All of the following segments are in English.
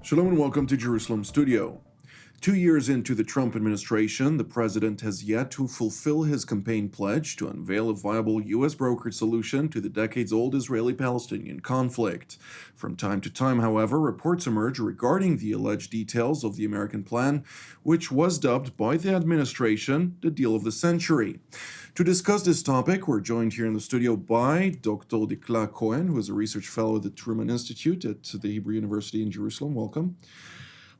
Shalom and welcome to Jerusalem Studio. 2 years into the Trump administration, the president has yet to fulfill his campaign pledge to unveil a viable U.S.-brokered solution to the decades-old Israeli-Palestinian conflict. From time to time, however, reports emerge regarding the alleged details of the American plan, which was dubbed by the administration the deal of the century. To discuss this topic, we're joined here in the studio by Dr. Dikla Cohen, who is a research fellow at the Truman Institute at the Hebrew University in Jerusalem. Welcome.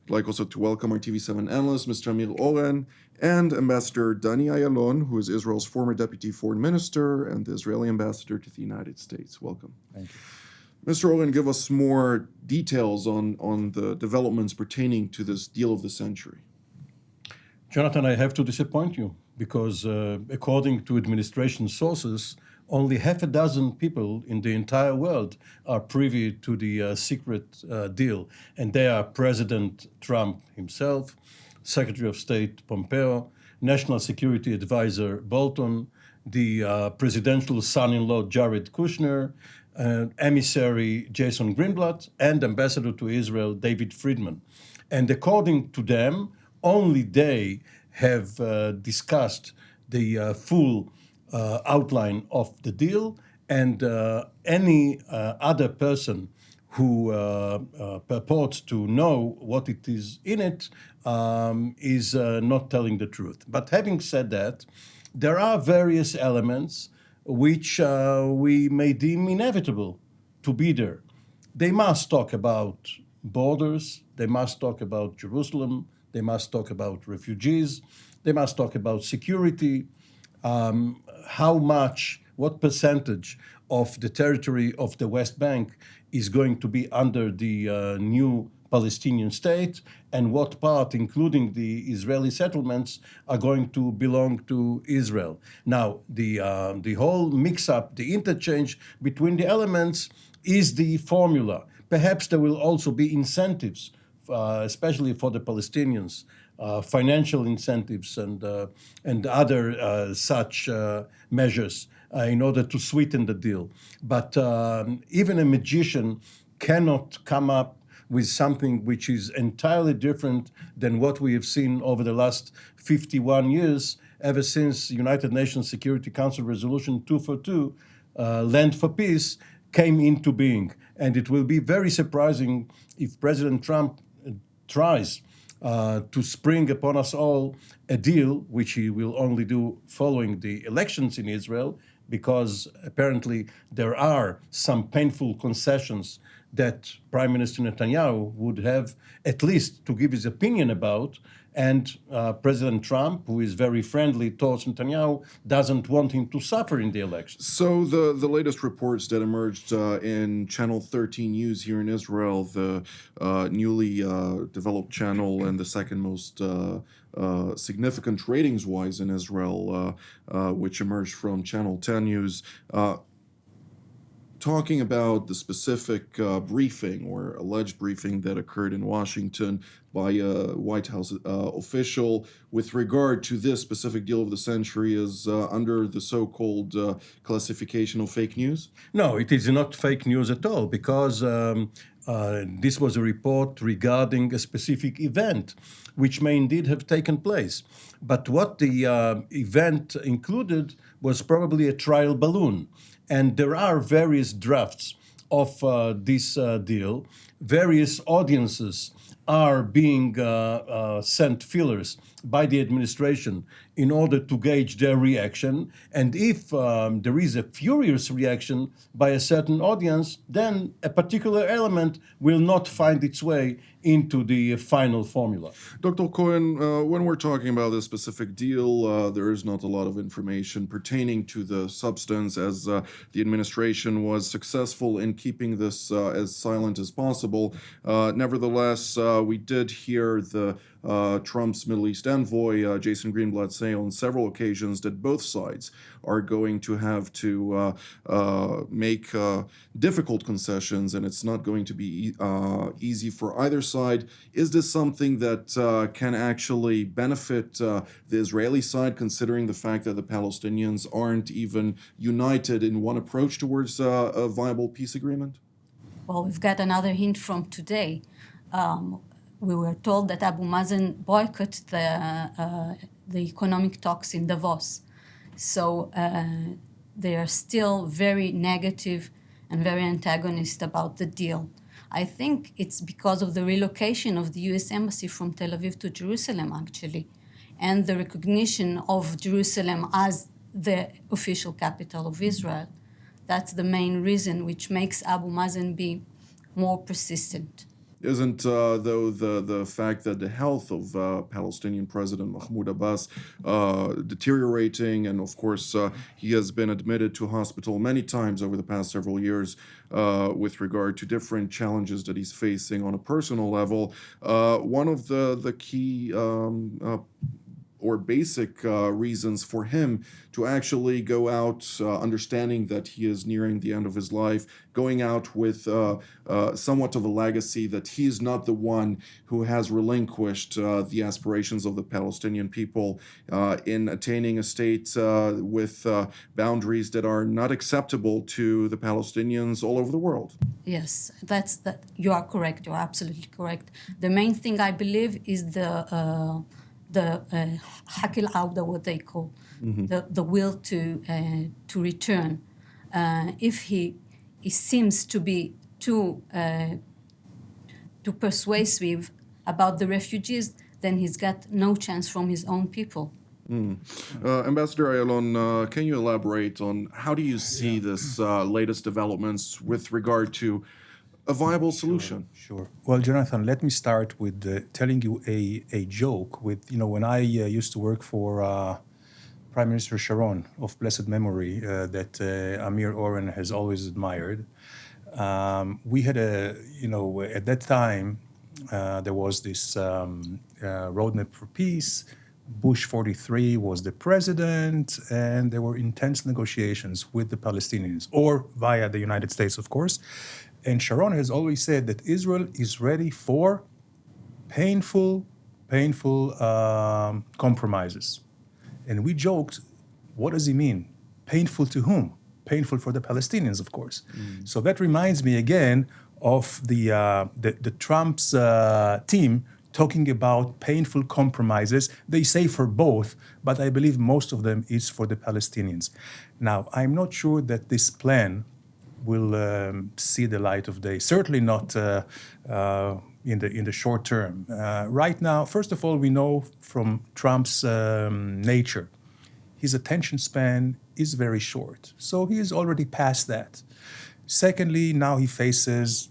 I'd like also to welcome our TV7 analyst, Mr. Amir Oren, and Ambassador Dani Ayalon, who is Israel's former deputy foreign minister and the Israeli ambassador to the United States. Welcome. Thank you. Mr. Oren, give us more details on the developments pertaining to this deal of the century. Jonathan, I have to disappoint you because according to administration sources, only half a dozen people in the entire world are privy to the secret deal. And they are President Trump himself, Secretary of State Pompeo, National Security Advisor Bolton, the presidential son-in-law Jared Kushner, emissary Jason Greenblatt, and Ambassador to Israel David Friedman. And according to them, only they have discussed the full outline of the deal, and any other person who purports to know what it is in it is not telling the truth. But having said that, there are various elements which we may deem inevitable to be there. They must talk about borders, they must talk about Jerusalem, they must talk about refugees, they must talk about security, how much, what percentage of the territory of the West Bank is going to be under the new Palestinian state, and what part, including the Israeli settlements, are going to belong to Israel. Now, the whole mix-up, the interchange between the elements is the formula. Perhaps there will also be incentives, especially for the Palestinians, financial incentives and other such measures in order to sweeten the deal. But even a magician cannot come up with something which is entirely different than what we have seen over the last 51 years, ever since United Nations Security Council Resolution 242, Land for Peace, came into being. And it will be very surprising if President Trump tries to spring upon us all a deal, which he will only do following the elections in Israel, because apparently there are some painful concessions that Prime Minister Netanyahu would have at least to give his opinion about, and President Trump, who is very friendly towards Netanyahu, doesn't want him to suffer in the election. So the latest reports that emerged in Channel 13 News here in Israel, the newly developed channel and the second most significant ratings-wise in Israel, which emerged from Channel 10 News, talking about the specific briefing or alleged briefing that occurred in Washington by a White House official with regard to this specific deal of the century is under the so-called classification of fake news? No, it is not fake news at all, because this was a report regarding a specific event, which may indeed have taken place. But what the event included was probably a trial balloon. And there are various drafts of this deal. Various audiences are being sent fillers by the administration in order to gauge their reaction. And if there is a furious reaction by a certain audience, then a particular element will not find its way into the final formula. Dr. Cohen, when we're talking about this specific deal, there is not a lot of information pertaining to the substance, as the administration was successful in keeping this as silent as possible. Nevertheless, we did hear the Trump's Middle East envoy, Jason Greenblatt, say on several occasions that both sides are going to have to make difficult concessions, and it's not going to be easy for either side. Is this something that can actually benefit the Israeli side, considering the fact that the Palestinians aren't even united in one approach towards a viable peace agreement? Well, we've got another hint from today. we were told that Abu Mazen boycotted the economic talks in Davos. So they are still very negative and very antagonist about the deal. I think it's because of the relocation of the US Embassy from Tel Aviv to Jerusalem, actually, and the recognition of Jerusalem as the official capital of Israel. That's the main reason which makes Abu Mazen be more persistent. Isn't, though, the fact that the health of Palestinian President Mahmoud Abbas deteriorating, and of course he has been admitted to hospital many times over the past several years with regard to different challenges that he's facing on a personal level. One of the key or basic reasons for him to actually go out, understanding that he is nearing the end of his life, going out with somewhat of a legacy that he is not the one who has relinquished the aspirations of the Palestinian people in attaining a state with boundaries that are not acceptable to the Palestinians all over the world. Yes, you are correct. You are absolutely correct. The main thing I believe is the Hakil Auda, what they call, the will to return. If he seems to be too persuasive about the refugees, then he's got no chance from his own people. Ambassador Ayalon, can you elaborate on how do you see this latest developments with regard to a viable solution? Sure. Well, Jonathan, let me start with telling you a joke. When I used to work for Prime Minister Sharon of blessed memory, that Amir Oren has always admired. We had at that time, there was this roadmap for peace. Bush 43 was the president, and there were intense negotiations with the Palestinians, or via the United States, of course. And Sharon has always said that Israel is ready for painful compromises. And we joked, what does he mean? Painful to whom? Painful for the Palestinians, of course. So that reminds me again of the Trump's team talking about painful compromises. They say for both, but I believe most of them is for the Palestinians. Now, I'm not sure that this plan will see the light of day. Certainly not in the short term. Right now, first of all, we know from Trump's nature, his attention span is very short. So he is already past that. Secondly, now he faces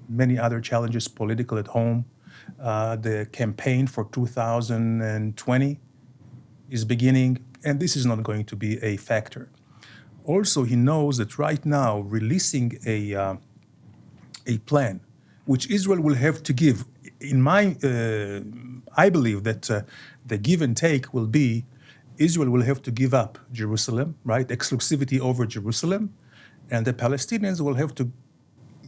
many other challenges, political at home. The campaign for 2020 is beginning, and this is not going to be a factor. Also, he knows that right now, releasing a plan, which Israel will have to give, I believe that the give and take will be, Israel will have to give up Jerusalem, right? Exclusivity over Jerusalem, and the Palestinians will have to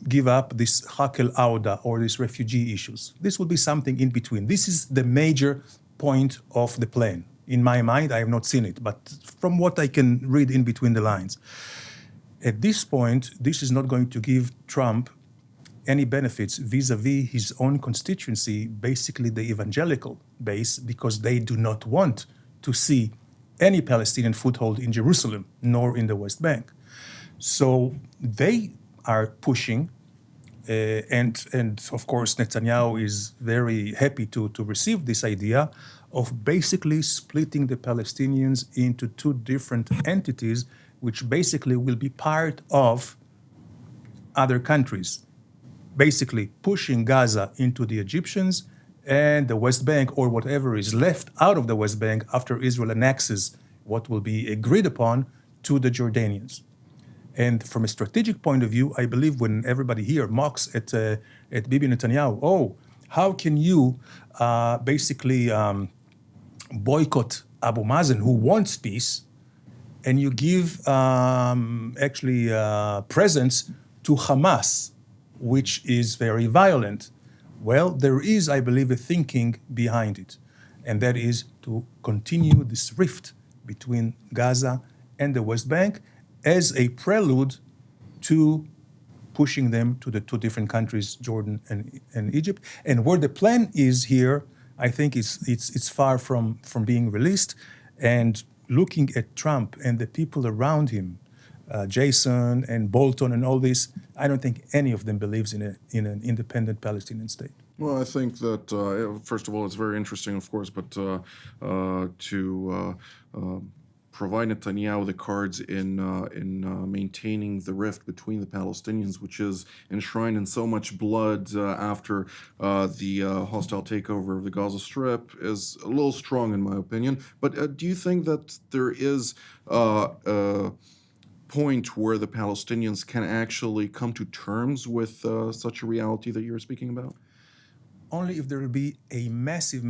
give up this Hakel Auda or these refugee issues. This will be something in between. This is the major point of the plan. In my mind, I have not seen it, but from what I can read in between the lines. At this point, this is not going to give Trump any benefits vis-a-vis his own constituency, basically the evangelical base, because they do not want to see any Palestinian foothold in Jerusalem, nor in the West Bank. So they are pushing, and of course Netanyahu is very happy to receive this idea of basically splitting the Palestinians into two different entities, which basically will be part of other countries, basically pushing Gaza into the Egyptians and the West Bank, or whatever is left out of the West Bank after Israel annexes what will be agreed upon, to the Jordanians. And from a strategic point of view, I believe when everybody here mocks at Bibi Netanyahu, how can you basically boycott Abu Mazen, who wants peace, and you give presents to Hamas, which is very violent? Well, there is, I believe, a thinking behind it, and that is to continue this rift between Gaza and the West Bank as a prelude to pushing them to the two different countries, Jordan and Egypt. And where the plan is here, I think it's far from being released. And looking at Trump and the people around him, Jason and Bolton and all this, I don't think any of them believes in an independent Palestinian state. Well, I think that, first of all, it's very interesting, of course, but to provide Netanyahu the cards in maintaining the rift between the Palestinians, which is enshrined in so much blood after the hostile takeover of the Gaza Strip, is a little strong, in my opinion. But do you think that there is a point where the Palestinians can actually come to terms with such a reality that you're speaking about? Only if there will be a massive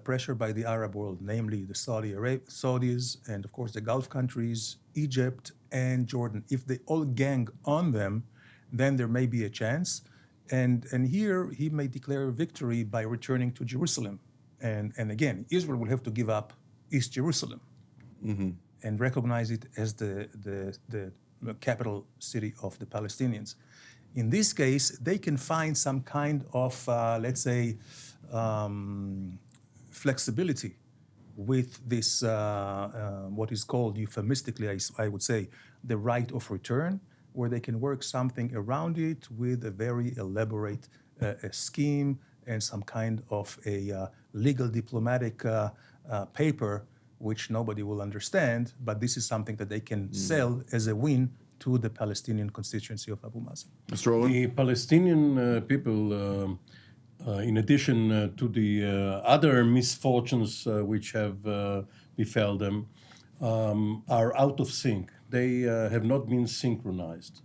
pressure by the Arab world, namely the Saudis and, of course, the Gulf countries, Egypt and Jordan. If they all gang on them, then there may be a chance. And here he may declare victory by returning to Jerusalem. And again, Israel will have to give up East Jerusalem and recognize it as the capital city of the Palestinians. In this case, they can find some kind of, let's say, flexibility with this, what is called euphemistically, I would say, the right of return, where they can work something around it with a very elaborate scheme and some kind of a legal diplomatic paper, which nobody will understand, but this is something that they can sell as a win to the Palestinian constituency of Abu Mazen. Mr. Oren? The Palestinian people, in addition to the other misfortunes which have befell them, are out of sync. They have not been synchronized.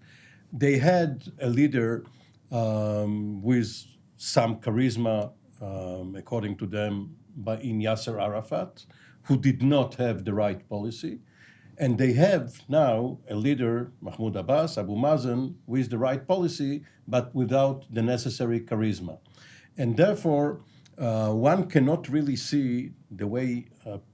They had a leader with some charisma, according to them, in Yasser Arafat, who did not have the right policy. And they have now a leader, Mahmoud Abbas, Abu Mazen, with the right policy, but without the necessary charisma. And therefore, one cannot really see the way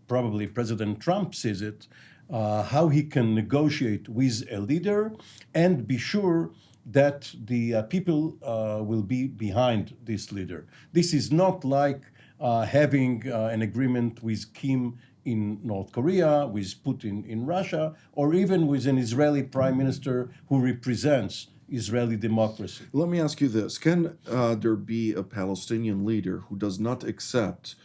probably President Trump sees it, how he can negotiate with a leader and be sure that the people will be behind this leader. This is not like having an agreement with Kim in North Korea, with Putin in Russia, or even with an Israeli prime minister who represents Israeli democracy. Let me ask you this. Can there be a Palestinian leader who does not accept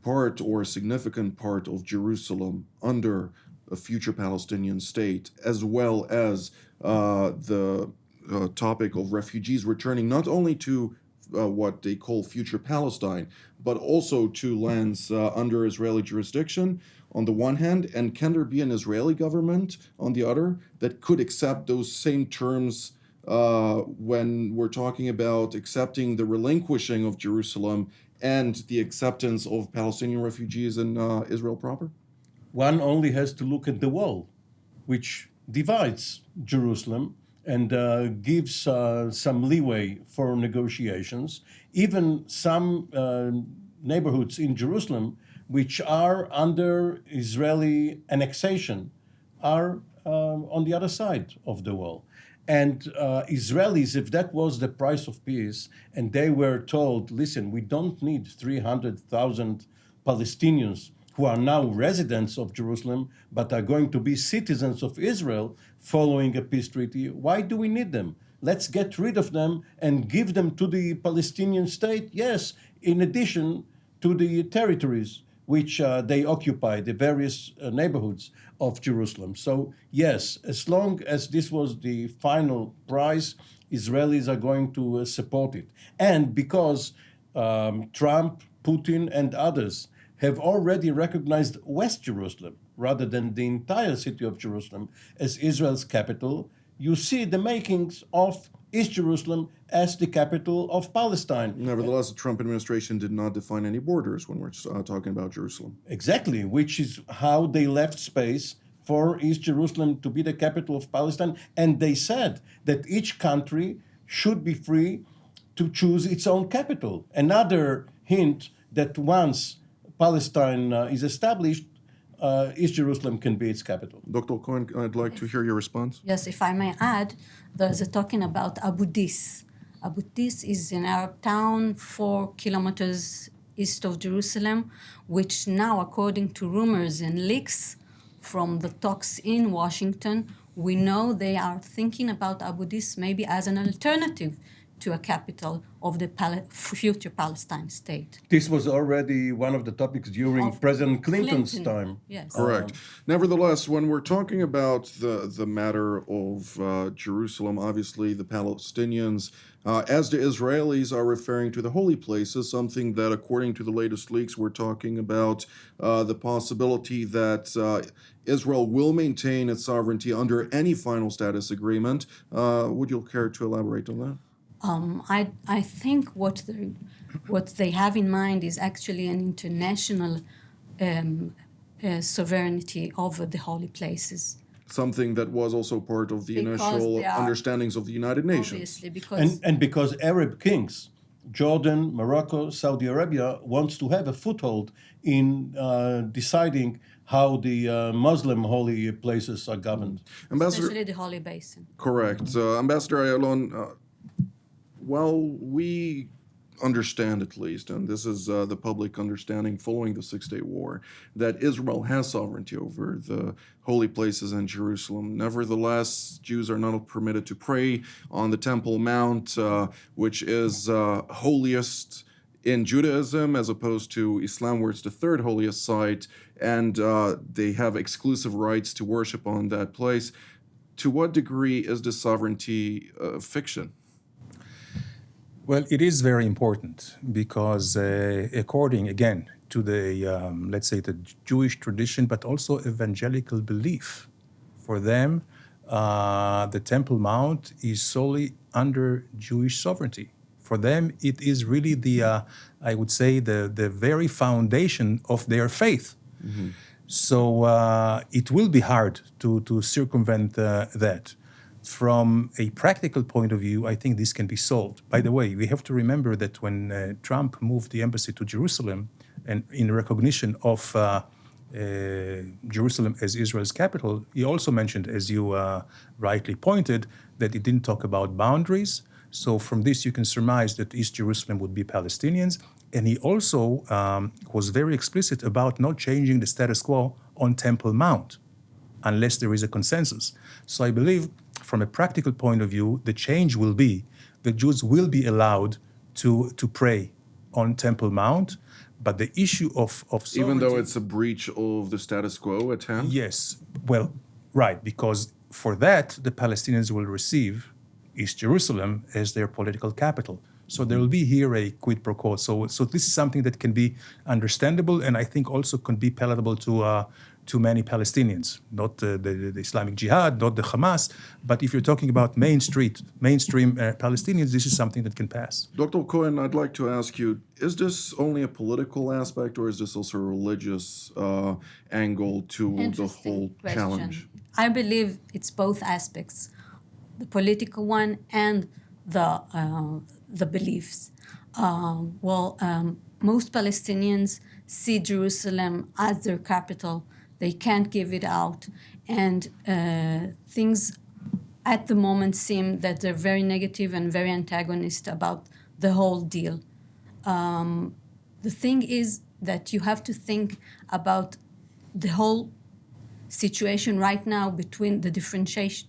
part or a significant part of Jerusalem under a future Palestinian state, as well as the topic of refugees returning not only to what they call future Palestine, but also to lands under Israeli jurisdiction on the one hand, and can there be an Israeli government on the other that could accept those same terms when we're talking about accepting the relinquishing of Jerusalem and the acceptance of Palestinian refugees in Israel proper? One only has to look at the wall, which divides Jerusalem and gives some leeway for negotiations. Even some neighborhoods in Jerusalem, which are under Israeli annexation, are on the other side of the wall. And Israelis, if that was the price of peace, and they were told, listen, we don't need 300,000 Palestinians who are now residents of Jerusalem, but are going to be citizens of Israel following a peace treaty. Why do we need them? Let's get rid of them and give them to the Palestinian state, yes, in addition to the territories which they occupy, the various neighborhoods of Jerusalem. So yes, as long as this was the final price, Israelis are going to support it. And because Trump, Putin, and others have already recognized West Jerusalem rather than the entire city of Jerusalem as Israel's capital, you see the makings of East Jerusalem as the capital of Palestine. Nevertheless, the Trump administration did not define any borders when we're talking about Jerusalem. Exactly, which is how they left space for East Jerusalem to be the capital of Palestine. And they said that each country should be free to choose its own capital. Another hint that once Palestine is established, East Jerusalem can be its capital. Dr. Cohen, I'd like to hear your response. Yes, if I may add, there's a talking about Abu Dis. Abu Dis is an Arab town 4 kilometers east of Jerusalem, which now, according to rumors and leaks from the talks in Washington, we know they are thinking about Abu Dis maybe as an alternative to a capital of the future Palestine state. This was already one of the topics during Of President Clinton's Clinton, time. yes. Correct. Nevertheless, when we're talking about the matter of Jerusalem, obviously the Palestinians, as the Israelis, are referring to the holy places, something that, according to the latest leaks, we're talking about the possibility that Israel will maintain its sovereignty under any final status agreement. Would you care to elaborate on that? I think what they have in mind is actually an international sovereignty over the holy places. Something that was also part of the Because initial they are- understandings of the United Nations. Obviously, because And because Arab kings, Jordan, Morocco, Saudi Arabia, wants to have a foothold in deciding how the Muslim holy places are governed. Ambassador, especially the Holy Basin. correct. Ambassador Ayalon, well, we understand at least, and this is the public understanding following the Six-Day War, that Israel has sovereignty over the holy places in Jerusalem. Nevertheless, Jews are not permitted to pray on the Temple Mount, which is holiest in Judaism as opposed to Islam, where it's the third holiest site, and they have exclusive rights to worship on that place. To what degree is this sovereignty fiction? Well, it is very important because according, again, to the, let's say, the Jewish tradition, but also evangelical belief, for them, the Temple Mount is solely under Jewish sovereignty. For them, it is really the, I would say, the very foundation of their faith. Mm-hmm. So it will be hard to circumvent that. From a practical point of view, I think this can be solved. By the way, we have to remember that when Trump moved the embassy to Jerusalem, and in recognition of Jerusalem as Israel's capital, he also mentioned, as you rightly pointed, that he didn't talk about boundaries. So from this, you can surmise that East Jerusalem would be Palestinians. And he also was very explicit about not changing the status quo on Temple Mount unless there is a consensus. So I believe, from a practical point of view, the change will be that Jews will be allowed to pray on Temple Mount, but the issue of sovereignty, even though it's a breach of the status quo at hand? Yes, well, right, because for that, the Palestinians will receive East Jerusalem as their political capital. So there will be here a quid pro quo. So this is something that can be understandable, and I think also can be palatable to many Palestinians, not the Islamic Jihad, not the Hamas, but if you're talking about mainstream Palestinians, this is something that can pass. Dr. Cohen, I'd like to ask you, is this only a political aspect, or is this also a religious angle to the whole question. challenge? I believe it's both aspects, the political one and the beliefs. Most Palestinians see Jerusalem as their capital. They can't give it out. And things at the moment seem that they're very negative and very antagonist about the whole deal. The thing is that you have to think about the whole situation right now between the differentiation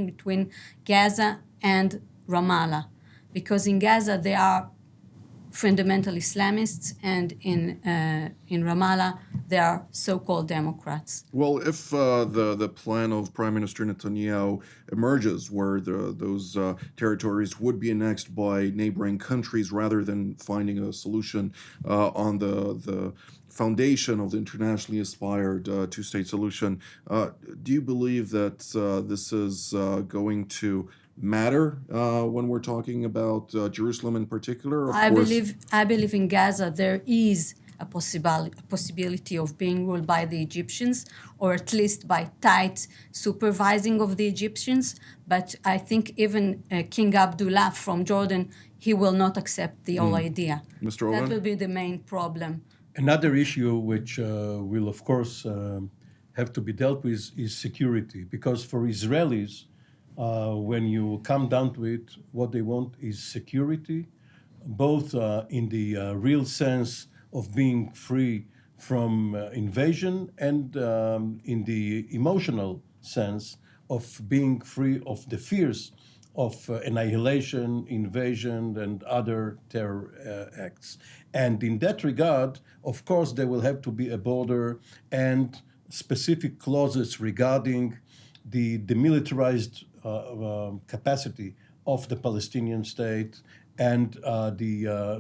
between Gaza and Ramallah. Because in Gaza, there are fundamental Islamists, and in Ramallah, there are so-called Democrats. Well, if the plan of Prime Minister Netanyahu emerges, where those territories would be annexed by neighboring countries rather than finding a solution on the foundation of the internationally aspired two-state solution, do you believe that this is going to matter when we're talking about Jerusalem in particular? I believe in Gaza there is a possibility of being ruled by the Egyptians, or at least by tight supervising of the Egyptians. But I think even King Abdullah from Jordan, he will not accept the whole idea. Mr. Oren? That will be the main problem Another issue which will, of course, have to be dealt with is security, because for Israelis, when you come down to it, what they want is security, both in the real sense of being free from invasion and in the emotional sense of being free of the fears of annihilation, invasion, and other terror acts. And in that regard, of course, there will have to be a border and specific clauses regarding the demilitarized capacity of the Palestinian state, and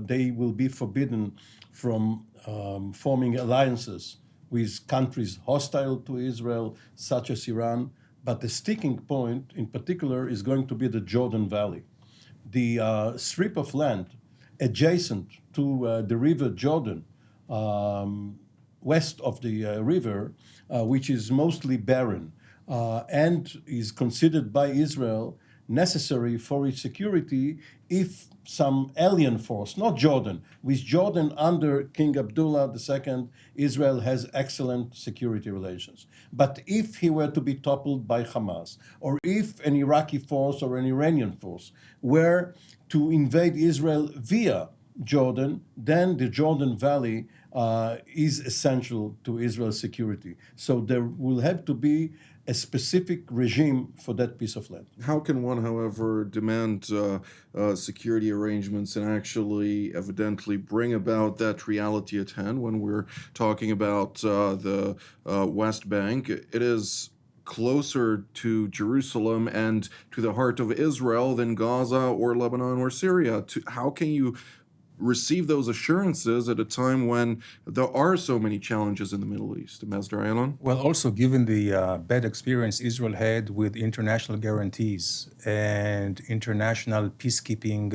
they will be forbidden from forming alliances with countries hostile to Israel, such as Iran. But the sticking point, in particular, is going to be the Jordan Valley. The strip of land adjacent to the river Jordan, west of the river, which is mostly barren, and is considered by Israel necessary for its security if some alien force, not Jordan, with Jordan under King Abdullah II, Israel has excellent security relations. But if he were to be toppled by Hamas, or if an Iraqi force or an Iranian force were to invade Israel via Jordan, then the Jordan Valley is essential to Israel's security. So there will have to be a specific regime for that piece of land. How can one, however, demand security arrangements and actually evidently bring about that reality at hand when we're talking about the West Bank? It is closer to Jerusalem and to the heart of Israel than Gaza or Lebanon or Syria. How can you receive those assurances at a time when there are so many challenges in the Middle East? Master Ayalon? Well, also given the bad experience Israel had with international guarantees and international peacekeeping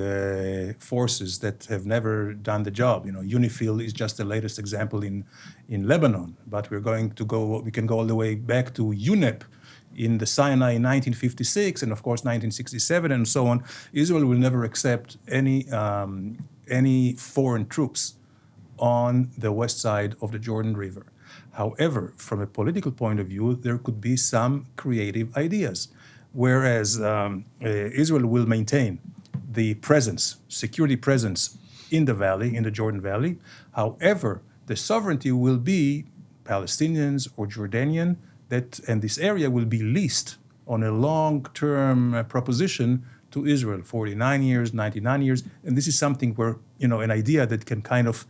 forces that have never done the job. UNIFIL is just the latest example in Lebanon, but we can go all the way back to UNEP in the Sinai in 1956 and of course 1967 and so on. Israel will never accept any foreign troops on the west side of the Jordan River. However, from a political point of view, there could be some creative ideas. Whereas Israel will maintain the security presence in the valley, in the Jordan Valley. However, the sovereignty will be Palestinians or Jordanian, and this area will be leased on a long-term proposition to Israel, 49 years, 99 years. And this is something where, an idea that can kind of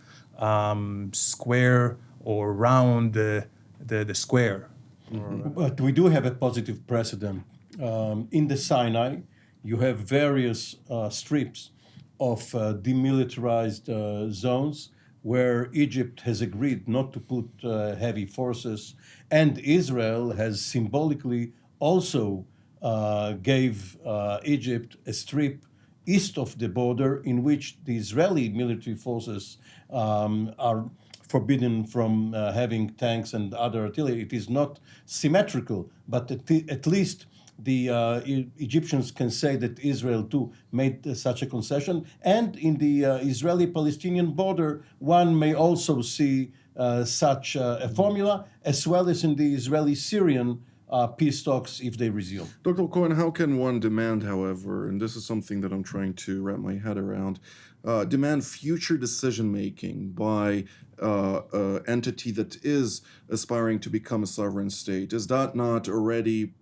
square or round the square. But we do have a positive precedent. In the Sinai, you have various strips of demilitarized zones where Egypt has agreed not to put heavy forces, and Israel has symbolically also gave Egypt a strip east of the border in which the Israeli military forces are forbidden from having tanks and other artillery. It is not symmetrical, but at least the Egyptians can say that Israel too made such a concession. And in the Israeli-Palestinian border, one may also see such a formula, as well as in the Israeli-Syrian peace talks if they resume. Dr. Cohen, how can one demand, however, and this is something that I'm trying to wrap my head around, demand future decision-making by an entity that is aspiring to become a sovereign state? Is that not already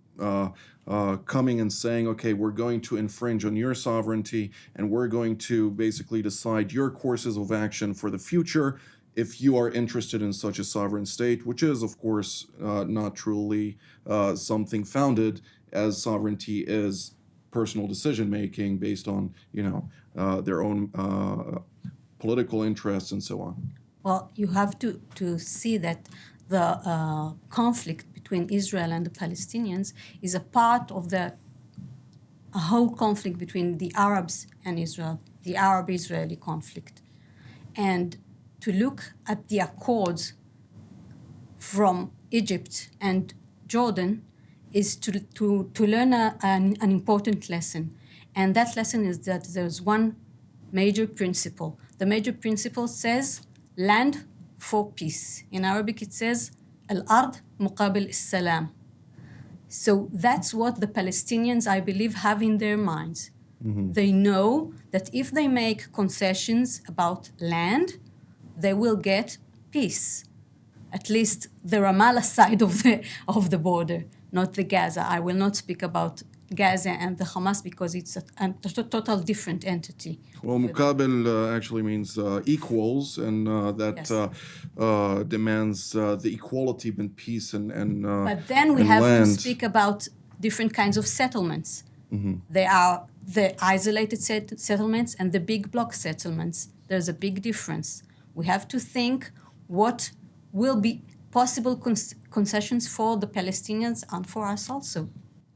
coming and saying, okay, we're going to infringe on your sovereignty and we're going to basically decide your courses of action for the future if you are interested in such a sovereign state, which is, of course, not truly something founded, as sovereignty is personal decision-making based on, their own political interests and so on? Well, you have to see that the conflict between Israel and the Palestinians is a part of a whole conflict between the Arabs and Israel, the Arab-Israeli conflict. And to look at the accords from Egypt and Jordan is to learn an important lesson. And that lesson is that there's one major principle. The major principle says land for peace. In Arabic it says, al-ard muqabil is-salam. So that's what the Palestinians, I believe, have in their minds. They know that if they make concessions about land, they will get peace. At least the Ramallah side of the border, not the Gaza. I will not speak about Gaza and the Hamas because it's a total different entity. Well, muqabil actually means equals, and that Yes. demands the equality between peace and But then we and have land. to speak about different kinds of settlements. There are the isolated settlements and the big block settlements. There's a big difference. We have to think what will be possible concessions for the Palestinians and for us also.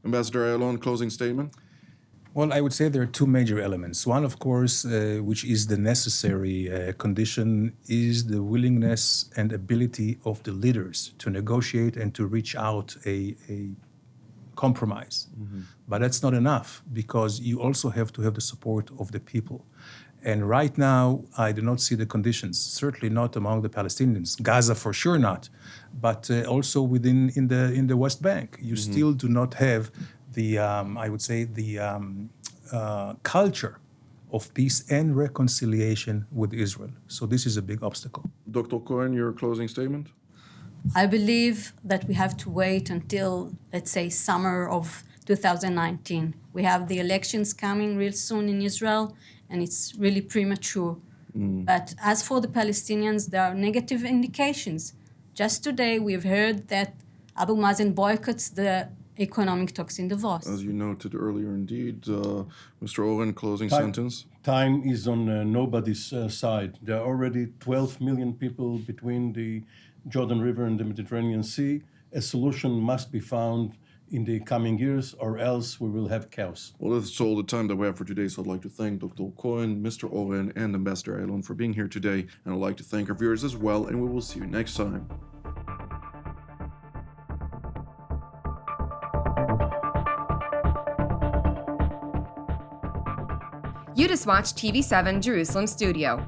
Ambassador Ayalon, closing statement. Well, I would say there are two major elements. One, of course, which is the necessary condition, is the willingness and ability of the leaders to negotiate and to reach out a compromise. But that's not enough, because you also have to have the support of the people. And right now, I do not see the conditions, certainly not among the Palestinians, Gaza for sure not, but also in the West Bank. You still do not have the, I would say, the culture of peace and reconciliation with Israel. So this is a big obstacle. Dr. Cohen, your closing statement. I believe that we have to wait until, let's say, summer of 2019. We have the elections coming real soon in Israel, and it's really premature. But as for the Palestinians, there are negative indications. Just today, we've heard that Abu Mazen boycotts the economic talks in Davos. As you noted earlier, indeed. Mr. Oren, closing sentence. Time is on nobody's side. There are already 12 million people between the Jordan River and the Mediterranean Sea. A solution must be found in the coming years, or else we will have chaos. Well, that's all the time that we have for today, so I'd like to thank Dr. Cohen, Mr. Oren, and Ambassador Ayalon for being here today. And I'd like to thank our viewers as well, and we will see you next time. You just watched TV7 Jerusalem Studio.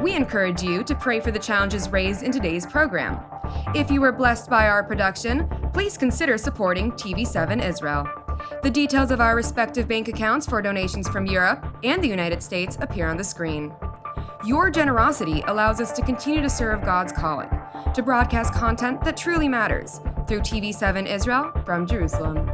We encourage you to pray for the challenges raised in today's program. If you were blessed by our production, please consider supporting TV7 Israel. The details of our respective bank accounts for donations from Europe and the United States appear on the screen. Your generosity allows us to continue to serve God's calling, to broadcast content that truly matters through TV7 Israel from Jerusalem.